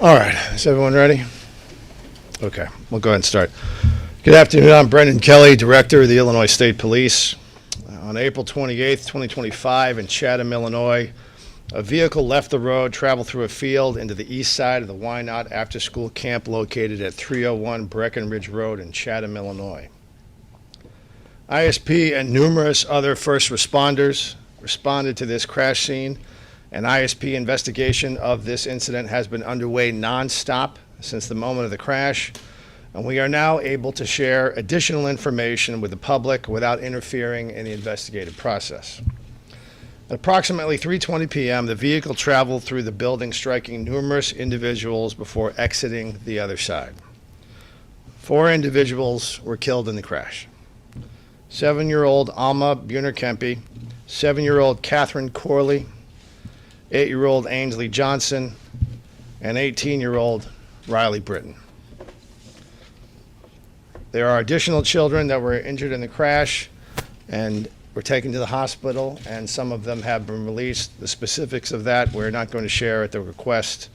All right, is everyone ready? Okay, we'll go ahead and start. Good afternoon, I'm Brendan Kelly, Director of the Illinois State Police. On April 28th, 2025, in Chatham, Illinois, a vehicle left the road, traveled through a field into the east side of the Why Not after-school camp located at 301 Breckenridge Road in Chatham, Illinois. ISP and numerous other first responders responded to this crash scene. An ISP investigation of this incident has been underway nonstop since the moment of the crash, and we are now able to share additional information with the public without interfering in the investigative process. At approximately 3:20 p.m., the vehicle traveled through the building, striking numerous individuals before exiting the other side. 4 individuals were killed in the crash. 7-year-old Alma Buhner-Kempe, 7-year-old Catherine Corley, 8-year-old Ainsley Johnson, and 18-year-old Riley Britton. There are additional children that were injured in the crash and were taken to the hospital, and some of them have been released. The specifics of that we're not going to share at the request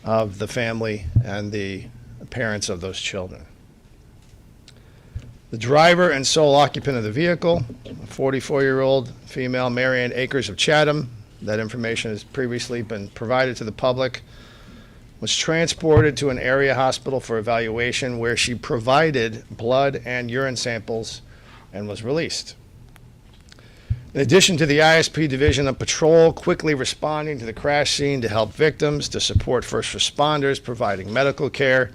of the family and the parents of those children. The driver and sole occupant of the vehicle, a 44-year-old female, Marianne Akers of Chatham, that information has previously been provided to the public, was transported to an area hospital for evaluation where she provided blood and urine samples and was released. In addition to the ISP Division of Patrol quickly responding to the crash scene to help victims, to support first responders providing medical care,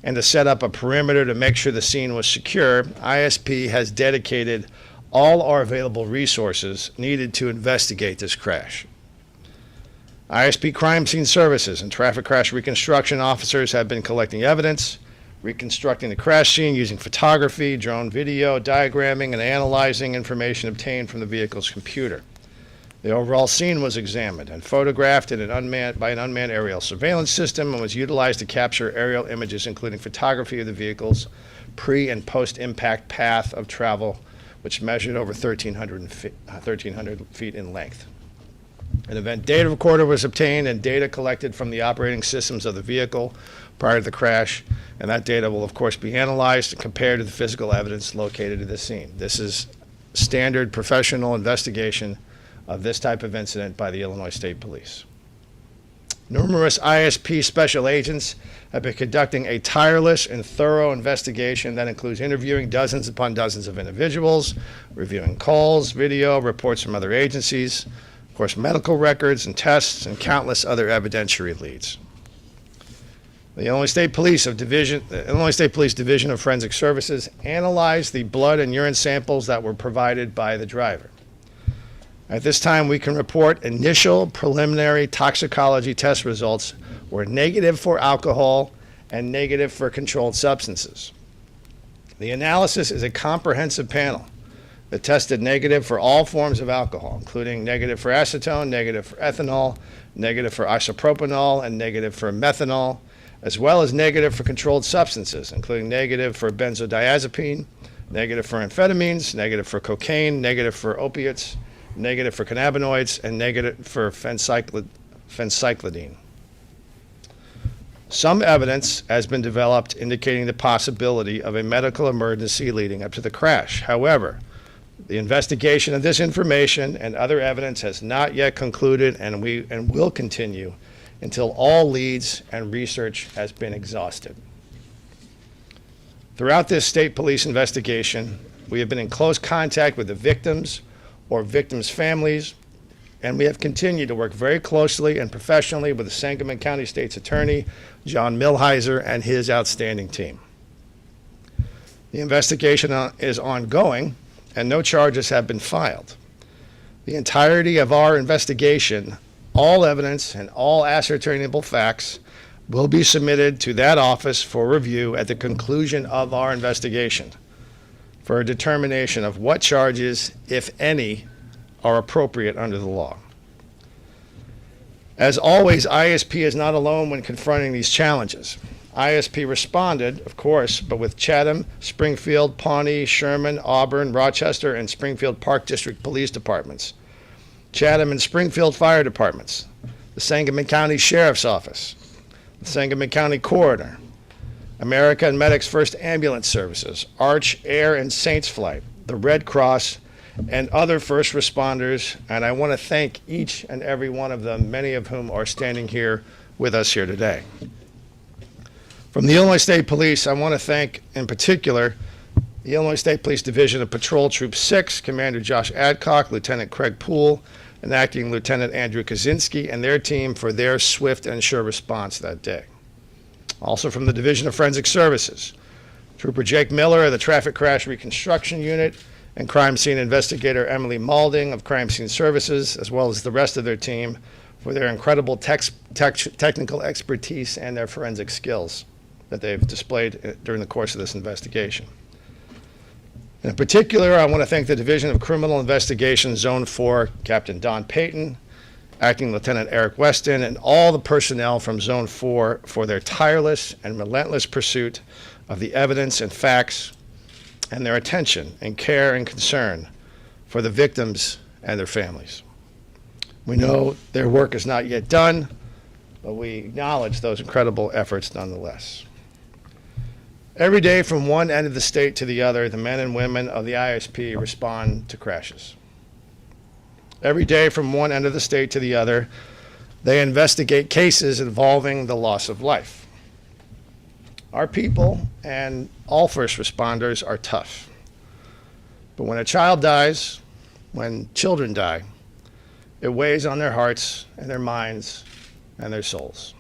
and to set up a perimeter to make sure the scene was secure, ISP has dedicated all our available resources needed to investigate this crash. ISP Crime Scene Services and Traffic Crash Reconstruction officers have been collecting evidence, reconstructing the crash scene using photography, drone video, diagramming, and analyzing information obtained from the vehicle's computer. The overall scene was examined and photographed by an unmanned aerial surveillance system and was utilized to capture aerial images, including photography of the vehicle's pre- and post-impact path of travel, which measured over 1,300 feet in length. An event data recorder was obtained and data collected from the operating systems of the vehicle prior to the crash, and that data will, of course, be analyzed and compared to the physical evidence located at the scene. This is standard professional investigation of this type of incident by the Illinois State Police. Numerous ISP special agents have been conducting a tireless and thorough investigation that includes interviewing dozens upon dozens of individuals, reviewing calls, video, reports from other agencies, of course, medical records and tests, and countless other evidentiary leads. The Illinois State Police Division of Forensic Services analyzed the blood and urine samples that were provided by the driver. At this time, we can report initial preliminary toxicology test results were negative for alcohol and negative for controlled substances. The analysis is a comprehensive panel that tested negative for all forms of alcohol, including negative for acetone, negative for ethanol, negative for isopropanol, and negative for methanol, as well as negative for controlled substances, including negative for benzodiazepine, negative for amphetamines, negative for cocaine, negative for opiates, negative for cannabinoids, and negative for phencyclidine. Some evidence has been developed indicating the possibility of a medical emergency leading up to the crash. However, the investigation of this information and other evidence has not yet concluded and will continue until all leads and research has been exhausted. Throughout this state police investigation, we have been in close contact with the victims or victims' families, and we have continued to work very closely and professionally with the Sangamon County State's Attorney, John Milhiser, and his outstanding team. The investigation is ongoing, and no charges have been filed. The entirety of our investigation, all evidence, and all ascertainable facts will be submitted to that office for review at the conclusion of our investigation for a determination of what charges, if any, are appropriate under the law. As always, ISP is not alone when confronting these challenges. ISP responded, of course, but with Chatham, Springfield, Pawnee, Sherman, Auburn, Rochester, and Springfield Park District Police Departments, Chatham and Springfield Fire Departments, the Sangamon County Sheriff's Office, the Sangamon County Corridor, America and Medics First Ambulance Services, Arch, Air, and Saints Flight, the Red Cross, and other first responders. And I want to thank each and every one of them, many of whom are standing here with us here today. From the Illinois State Police, I want to thank, in particular, the Illinois State Police Division of Patrol Troop 6, Commander Josh Adcock, Lieutenant Craig Poole, and Acting Lieutenant Andrew Kaczynski, and their team for their swift and sure response that day. Also from the Division of Forensic Services, Trooper Jake Miller of the Traffic Crash Reconstruction Unit, and Crime Scene Investigator Emily Malding of Crime Scene Services, as well as the rest of their team for their incredible technical expertise and their forensic skills that they've displayed during the course of this investigation. In particular, I want to thank the Division of Criminal Investigation Zone 4, Captain Don Payton, Acting Lieutenant Eric Weston, and all the personnel from Zone 4 for their tireless and relentless pursuit of the evidence and facts, and their attention and care and concern for the victims and their families. We know their work is not yet done, but we acknowledge those incredible efforts nonetheless. Every day from one end of the state to the other, the men and women of the ISP respond to crashes. Every day from one end of the state to the other, they investigate cases involving the loss of life. Our people and all first responders are tough. But when a child dies, when children die, it weighs on their hearts and their minds and their souls.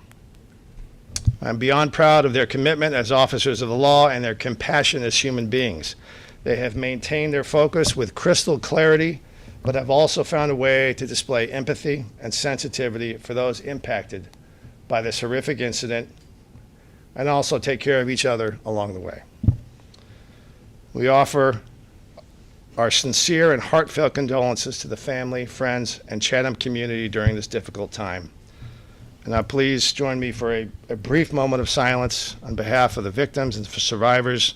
I'm beyond proud of their commitment as officers of the law and their compassion as human beings. They have maintained their focus with crystal clarity, but have also found a way to display empathy and sensitivity for those impacted by this horrific incident, and also take care of each other along the way. We offer our sincere and heartfelt condolences to the family, friends, and Chatham community during this difficult time. And now please join me for a brief moment of silence on behalf of the victims and for survivors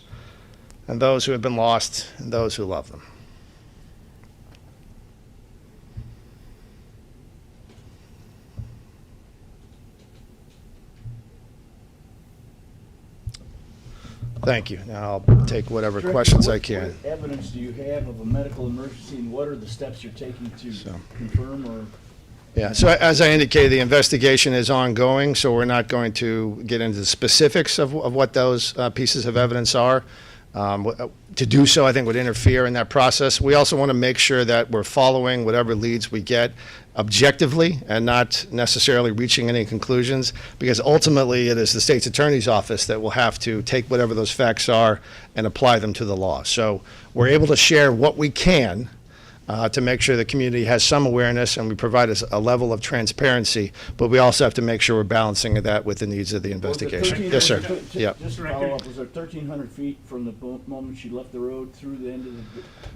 and those who have been lost and those who love them. Thank you. Now I'll take whatever questions I can. What evidence do you have of a medical emergency, and what are the steps you're taking to confirm or? Yeah, so as I indicated, the investigation is ongoing, so we're not going to get into the specifics of what those pieces of evidence are. To do so, I think, would interfere in that process. We also want to make sure that we're following whatever leads we get objectively and not necessarily reaching any conclusions, because ultimately it is the state's attorney's office that will have to take whatever those facts are and apply them to the law. So we're able to share what we can to make sure the community has some awareness, and we provide a level of transparency, but we also have to make sure we're balancing that with the needs of the investigation. Yes, sir. Yeah. Just to follow up, was there 1,300 feet from the moment she left the road through the end of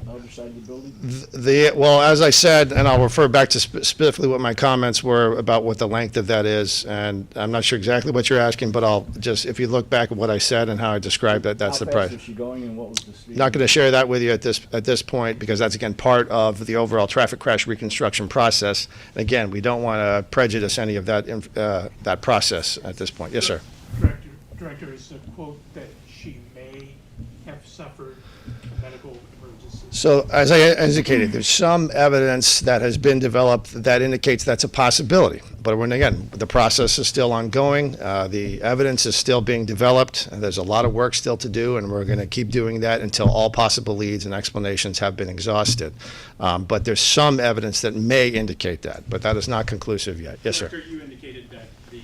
the other side of the building? Well, as I said, and I'll refer back to specifically what my comments were about what the length of that is, and I'm not sure exactly what you're asking, but I'll just, if you look back at what I said and how I described that, that's the price. How fast was she going, and what was the speed? Not going to share that with you at this point, because that's, again, part of the overall traffic crash reconstruction process. And again, we don't want to prejudice any of that process at this point. Yes, sir. Director, is a quote that she may have suffered a medical emergency. So as I indicated, there's some evidence that has been developed that indicates that's a possibility. But when, again, the process is still ongoing, the evidence is still being developed, and there's a lot of work still to do, and we're going to keep doing that until all possible leads and explanations have been exhausted. But there's some evidence that may indicate that, but that is not conclusive yet. Yes, sir. Director, you indicated that the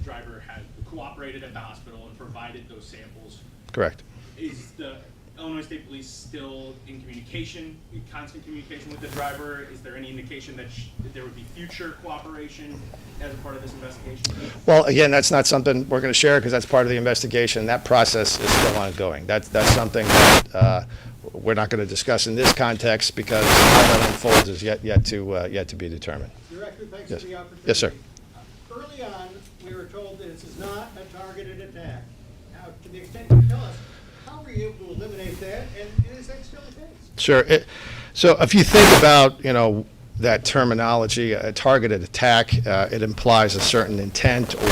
driver had cooperated at the hospital and provided those samples. Correct. Is the Illinois State Police still in communication, in constant communication with the driver? Is there any indication that there would be future cooperation as a part of this investigation? Well, again, that's not something we're going to share because that's part of the investigation. That process is still ongoing. That's something that we're not going to discuss in this context because how that unfolds is yet to be determined. Director, thanks Yes. for the opportunity. Yes, sir. Early on, we were told that this is not a targeted attack. Now, to the extent you tell us, how were you able to eliminate that, and is that still the case? Sure. So if you think about, that terminology, a targeted attack, it implies a certain intent or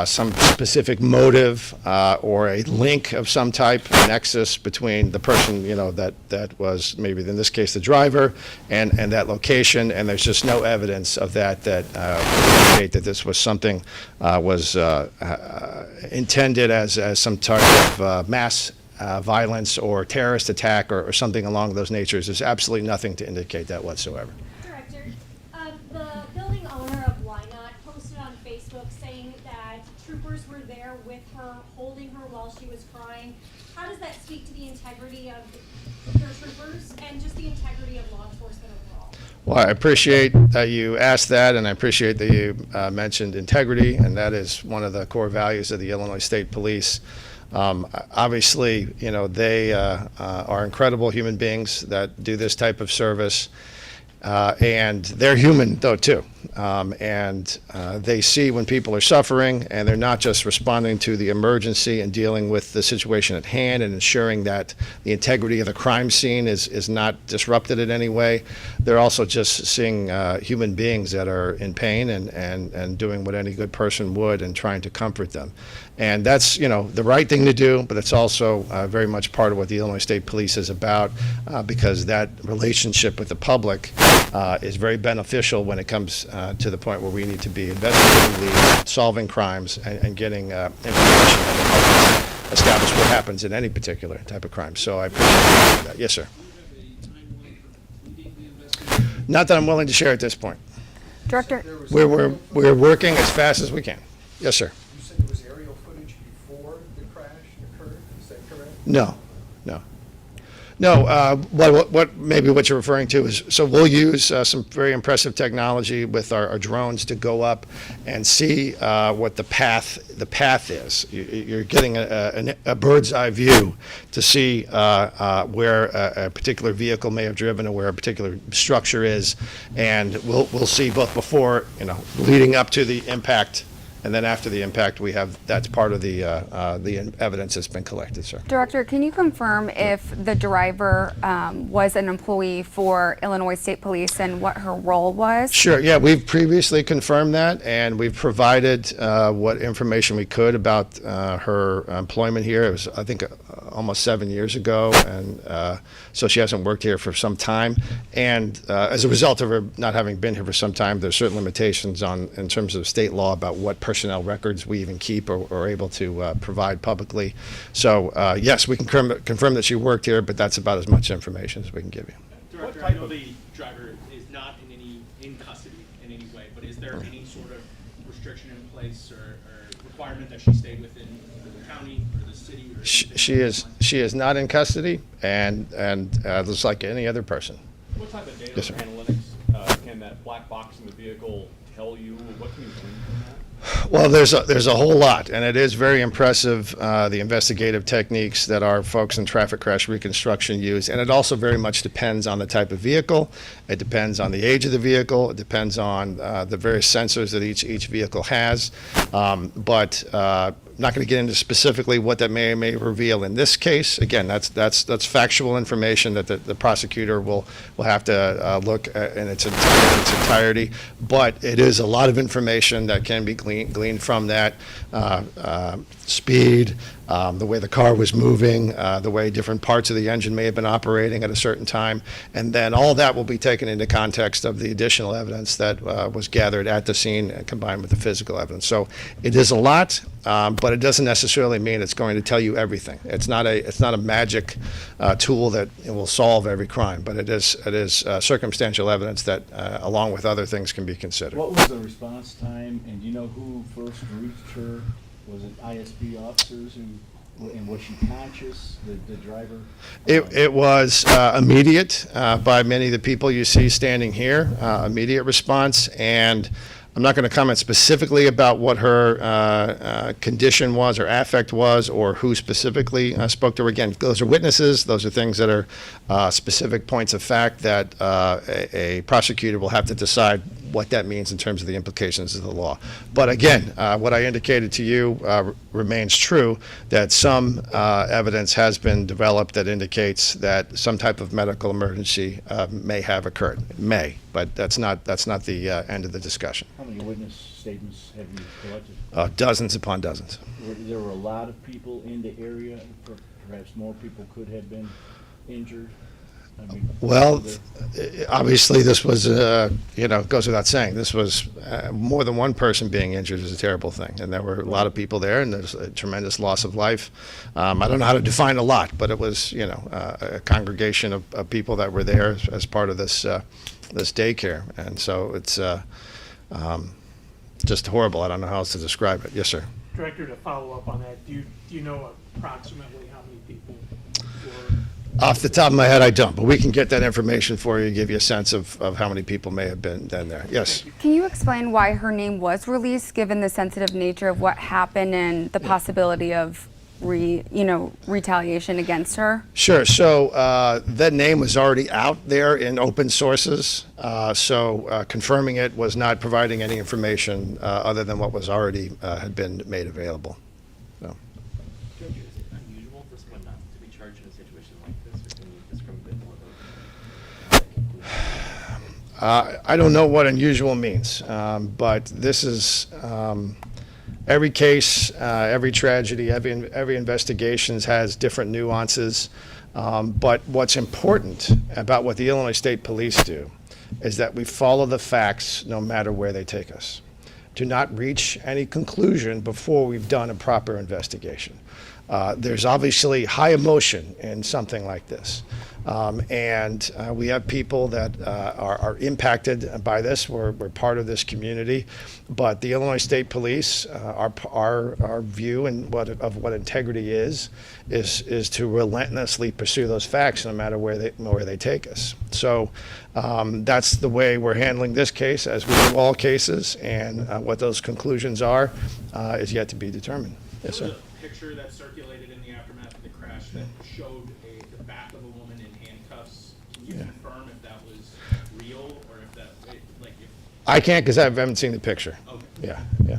some specific motive or a link of some type, a nexus between the person, that was maybe in this case the driver and that location, and there's just no evidence of that would indicate that this was something was intended as some type of mass violence or terrorist attack or something along those natures. There's absolutely nothing to indicate that whatsoever. Director, the building owner of Why Not posted on Facebook saying that troopers were there with her, holding her while she was crying. How does that speak to the integrity of your troopers and just the integrity of law enforcement overall? Well, I appreciate that you asked that, and I appreciate that you mentioned integrity, and that is one of the core values of the Illinois State Police. Obviously, they are incredible human beings that do this type of service, and they're human, though, too. And they see when people are suffering, and they're not just responding to the emergency and dealing with the situation at hand and ensuring that the integrity of the crime scene is not disrupted in any way. They're also just seeing human beings that are in pain and doing what any good person would and trying to comfort them. And that's, the right thing to do, but it's also very much part of what the Illinois State Police is about, because that relationship with the public is very beneficial when it comes to the point where we need to be investigating leads, solving crimes, and getting information that helps establish what happens in any particular type of crime. So I appreciate that. Yes, sir. Not that I'm willing to share at this point. Director, We're working as fast as we can. Yes, sir. You said there was aerial footage before the crash occurred, is that correct? No. What you're referring to is, so we'll use some very impressive technology with our drones to go up and see what the path is. You're getting a bird's eye view to see where a particular vehicle may have driven or where a particular structure is, and we'll see both before, leading up to the impact. And then after the impact, that's part of the evidence that's been collected, sir. Director, can you confirm if the driver was an employee for Illinois State Police and what her role was? Sure, yeah, we've previously confirmed that, and we've provided what information we could about her employment here. It was, I think, almost 7 years ago, and so she hasn't worked here for some time. And as a result of her not having been here for some time, there's certain limitations in terms of state law about what personnel records we even keep or are able to provide publicly. So yes, we can confirm that she worked here, but that's about as much information as we can give you. Director, I know the driver is not in custody in any way, but is there any sort of restriction in place or requirement that she stay within the county or the city? Or She is not in custody, and just like any other person. What type of data Yes, sir. analytics can that black box in the vehicle tell you? What can you glean from that? Well, there's a whole lot, and it is very impressive, the investigative techniques that our folks in traffic crash reconstruction use, and it also very much depends on the type of vehicle, it depends on the age of the vehicle, it depends on the various sensors that each vehicle has, but I'm not going to get into specifically what that may reveal in this case. Again, that's factual information that the prosecutor will have to look at in its entirety. But it is a lot of information that can be gleaned from that. Speed, the way the car was moving, the way different parts of the engine may have been operating at a certain time, and then all that will be taken into context of the additional evidence that was gathered at the scene and combined with the physical evidence. So it is a lot, but it doesn't necessarily mean it's going to tell you everything. It's not a magic tool that will solve every crime, but it is circumstantial evidence that, along with other things, can be considered. What was the response time, and do you know who first reached her? Was it ISB officers and was she conscious, the driver? It was immediate by many of the people you see standing here, immediate response, and I'm not going to comment specifically about what her condition was or affect was or who specifically spoke to her. Again, those are witnesses. Those are things that are specific points of fact that a prosecutor will have to decide what that means in terms of the implications of the law. But again, what I indicated to you remains true, that some evidence has been developed that indicates that some type of medical emergency may have occurred. It may, but that's not the end of the discussion. How many witness statements have you collected? Dozens upon dozens. There were a lot of people in the area, perhaps more people could have been injured? I mean, Well, the- obviously, this was, goes without saying, this was more than one person being injured is a terrible thing. And there were a lot of people there, and there's a tremendous loss of life. I don't know how to define a lot, but it was, a congregation of people that were there as part of this daycare. And so it's just horrible. I don't know how else to describe it. Yes, sir. Director, to follow up on that, do you know approximately how many people were? Off the top of my head, I don't, but we can get that information for you, give you a sense of how many people may have been there. Yes. Can you explain why her name was released, given the sensitive nature of what happened and the possibility of retaliation against her? Sure. So that name was already out there in open sources. So confirming it was not providing any information other than what was already had been made available. So. Judge, is it unusual for someone not to be charged in a situation like this, or can you describe a bit more about that conclusion? I don't know what unusual means, but this is every case, every tragedy, every investigation has different nuances. But what's important about what the Illinois State Police do is that we follow the facts no matter where they take us. Do not reach any conclusion before we've done a proper investigation. There's obviously high emotion in something like this. And we have people that are impacted by this. We're part of this community. But the Illinois State Police, our view and of what integrity is to relentlessly pursue those facts no matter where they take us. So that's the way we're handling this case, as we do all cases. And what those conclusions are is yet to be determined. Yes, sir. There was a picture that circulated in the aftermath of the crash that showed the back of a woman in handcuffs. Can you confirm if that was real or if that, I can't because I haven't seen the picture. Okay. Yeah.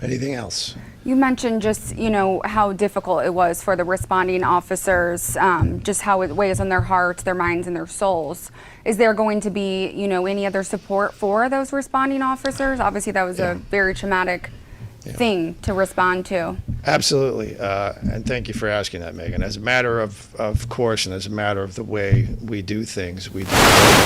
Anything else? You mentioned just, how difficult it was for the responding officers, just how it weighs on their hearts, their minds, and their souls. Is there going to be, any other support for those responding officers? Obviously, that was a very traumatic thing to respond to. Absolutely, and thank you for asking that, Megan. As a matter of course, and as a matter of the way we do things, we do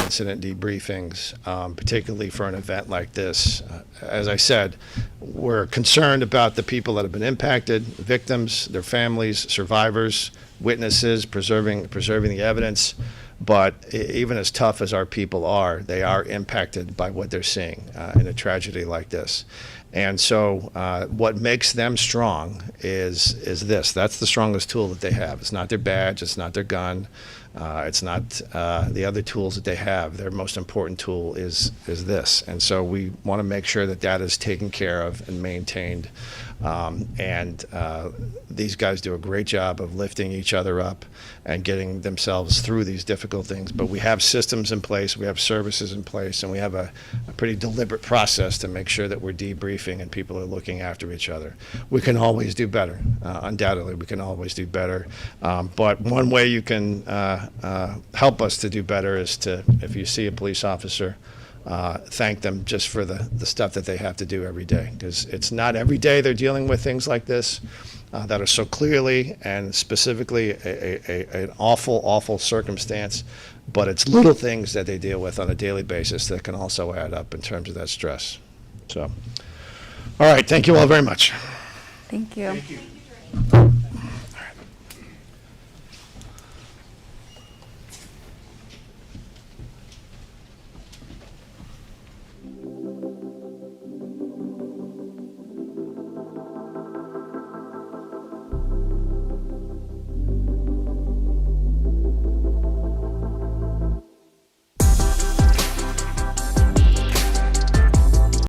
incident debriefings, particularly for an event like this. As I said, we're concerned about the people that have been impacted, victims, their families, survivors, witnesses, preserving the evidence. But even as tough as our people are, they are impacted by what they're seeing in a tragedy like this. And so what makes them strong is this. That's the strongest tool that they have. It's not their badge. It's not their gun. It's not the other tools that they have. Their most important tool is this. And so we want to make sure that is taken care of and maintained. These guys do a great job of lifting each other up and getting themselves through these difficult things. But we have systems in place, we have services in place, and we have a pretty deliberate process to make sure that we're debriefing and people are looking after each other. We can always do better. Undoubtedly, we can always do better. But one way you can help us to do better is to, if you see a police officer, thank them just for the stuff that they have to do every day, because it's not every day they're dealing with things like this that are so clearly and specifically an awful circumstance, but it's little things that they deal with on a daily basis that can also add up in terms of that stress. So, all right, thank you all very much. Thank you. Thank you.